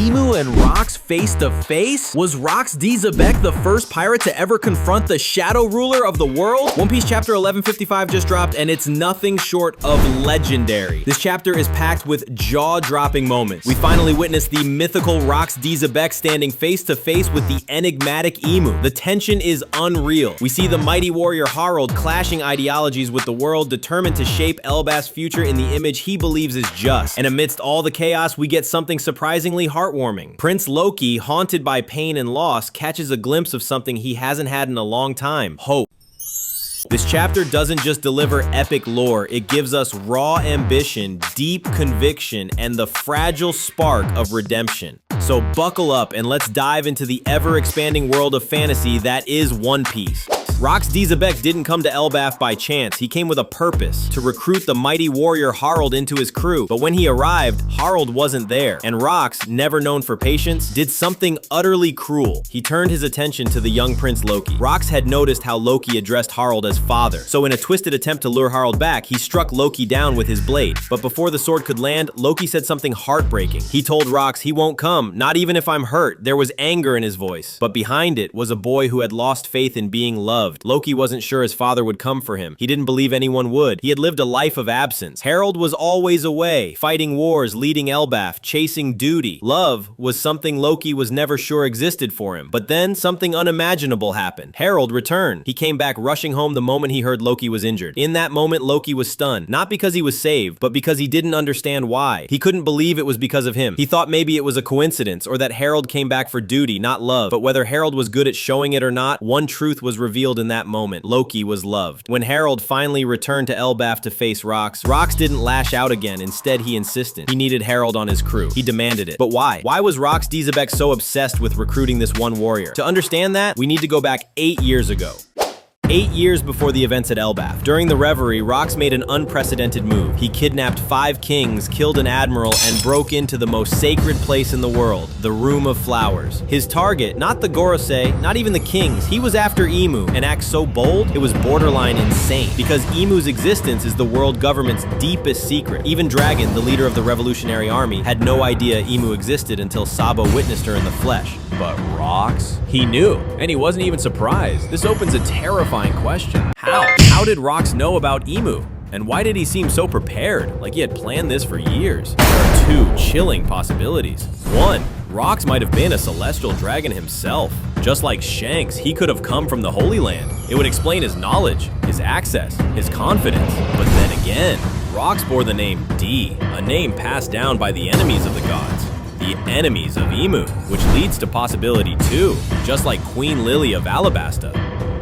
Imu and Rocks face to face? Was RocksDXebec the first pirate to ever confront the shadow ruler of the world? One Piece chapter 1155 just dropped, and it's nothing short of legendary. This chapter is packed with jaw-dropping moments. We finally witnessed the mythical RocksDXebec standing face to face with the enigmatic Imu. The tension is unreal. We see the mighty warrior Harold clashing ideologies with the world, determined to shape Elbaf's future in the image he believes is just. And amidst all the chaos, we get something surprisingly heartwarming. Prince Loki, haunted by pain and loss, catches a glimpse of something he hasn't had in a long time: hope. This chapter doesn't just deliver epic lore, it gives us raw ambition, deep conviction, and the fragile spark of redemption. So buckle up and let's dive into the ever-expanding world of fantasy that is One Piece. RocksDXebec didn't come to Elbaf by chance. He came with a purpose: to recruit the mighty warrior Harold into his crew. But when he arrived, Harold wasn't there, and Rocks, never known for patience, did something utterly cruel. He turned his attention to the young Prince Loki. Rocks had noticed how Loki addressed Harold as father, so in a twisted attempt to lure Harold back, he struck Loki down with his blade. But before the sword could land, Loki said something heartbreaking. He told Rocks he won't come, not even if I'm hurt. There was anger in his voice, but behind it was a boy who had lost faith in being loved. Loki wasn't sure his father would come for him. He didn't believe anyone would. He had lived a life of absence. Harold was always away, fighting wars, leading Elbaf, chasing duty. Love was something Loki was never sure existed for him. But then something unimaginable happened. Harold returned. He came back rushing home the moment he heard Loki was injured. In that moment, Loki was stunned, not because he was saved, but because he didn't understand why. He couldn't believe it was because of him. He thought maybe it was a coincidence, or that Harold came back for duty, not love. But whether Harold was good at showing it or not, one truth was revealed in that moment: Loki was loved. When Harold finally returned to Elbaf to face Rocks, Rocks didn't lash out again. Instead, he insisted. He needed Harold on his crew. He demanded it. But why? Why was RocksDXebec so obsessed with recruiting this one warrior? To understand that, we need to go back 8 years ago. 8 years before the events at Elbaf. During the reverie, Rocks made an unprecedented move. He kidnapped 5 kings, killed an admiral, and broke into the most sacred place in the world, the Room of Flowers. His target, not the Gorosei, not even the kings. He was after Imu. An act so bold, it was borderline insane. Because Imu's existence is the world government's deepest secret. Even Dragon, the leader of the Revolutionary Army, had no idea Imu existed until Sabo witnessed her in the flesh. But Rocks? He knew, and he wasn't even surprised. This opens a terrifying question. How did Rocks know about Imu? And why did he seem so prepared, like he had planned this for years? There are 2 chilling possibilities. 1, Rocks might have been a celestial dragon himself. Just like Shanks, he could have come from the Holy Land. It would explain his knowledge, his access, his confidence. But then again, Rocks bore the name D, a name passed down by the enemies of the gods. The enemies of Imu, which leads to possibility 2, just like Queen Lily of Alabasta.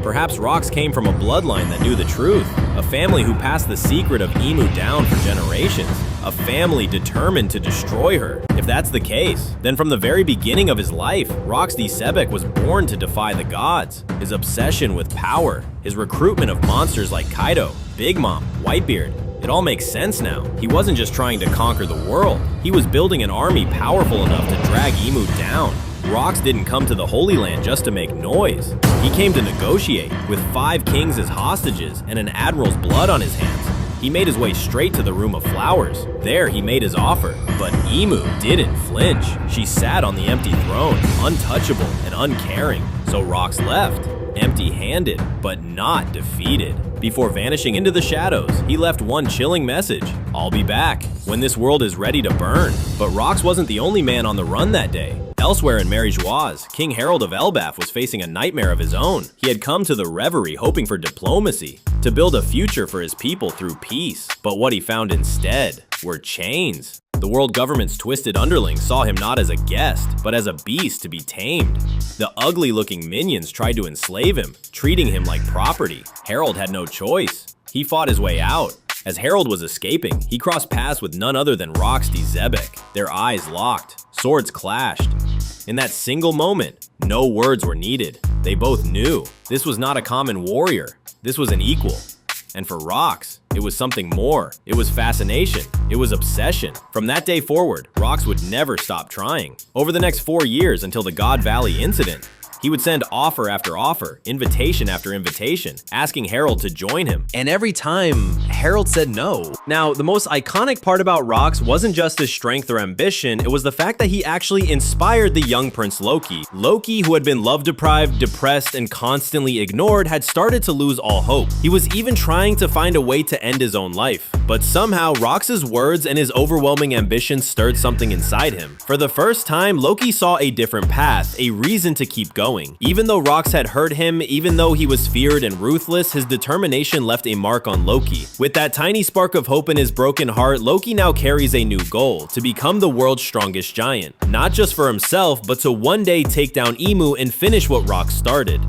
Perhaps Rocks came from a bloodline that knew the truth, a family who passed the secret of Imu down for generations, a family determined to destroy her. If that's the case, then from the very beginning of his life, RocksDXebec was born to defy the gods. His obsession with power, his recruitment of monsters like Kaido, Big Mom, Whitebeard, it all makes sense now. He wasn't just trying to conquer the world. He was building an army powerful enough to drag Imu down. Rocks didn't come to the Holy Land just to make noise. He came to negotiate, with 5 kings as hostages and an admiral's blood on his hands. He made his way straight to the Room of Flowers. There, he made his offer. But Imu didn't flinch. She sat on the empty throne, untouchable and uncaring. So Rocks left, empty-handed, but not defeated. Before vanishing into the shadows, he left one chilling message: I'll be back when this world is ready to burn. But Rocks wasn't the only man on the run that day. Elsewhere in Mary Joieuse, King Harold of Elbaf was facing a nightmare of his own. He had come to the reverie hoping for diplomacy, to build a future for his people through peace. But what he found instead were chains. The world government's twisted underlings saw him not as a guest, but as a beast to be tamed. The ugly-looking minions tried to enslave him, treating him like property. Harold had no choice. He fought his way out. As Harold was escaping, he crossed paths with none other than RocksDXebec. Their eyes locked, swords clashed. In that single moment, no words were needed. They both knew this was not a common warrior. This was an equal. And for Rocks, it was something more. It was fascination. It was obsession. From that day forward, Rocks would never stop trying. Over the next 4 years until the God Valley incident, He would send offer after offer, invitation after invitation, asking Harold to join him. And every time, Harold said no. Now, the most iconic part about Rocks wasn't just his strength or ambition, it was the fact that he actually inspired the young Prince Loki. Loki, who had been love-deprived, depressed, and constantly ignored, had started to lose all hope. He was even trying to find a way to end his own life. But somehow, Rocks' words and his overwhelming ambition stirred something inside him. For the first time, Loki saw a different path, a reason to keep going. Even though Rocks had hurt him, even though he was feared and ruthless, his determination left a mark on Loki. With that tiny spark of hope in his broken heart, Loki now carries a new goal, to become the world's strongest giant. Not just for himself, but to one day take down Imu and finish what Rocks started.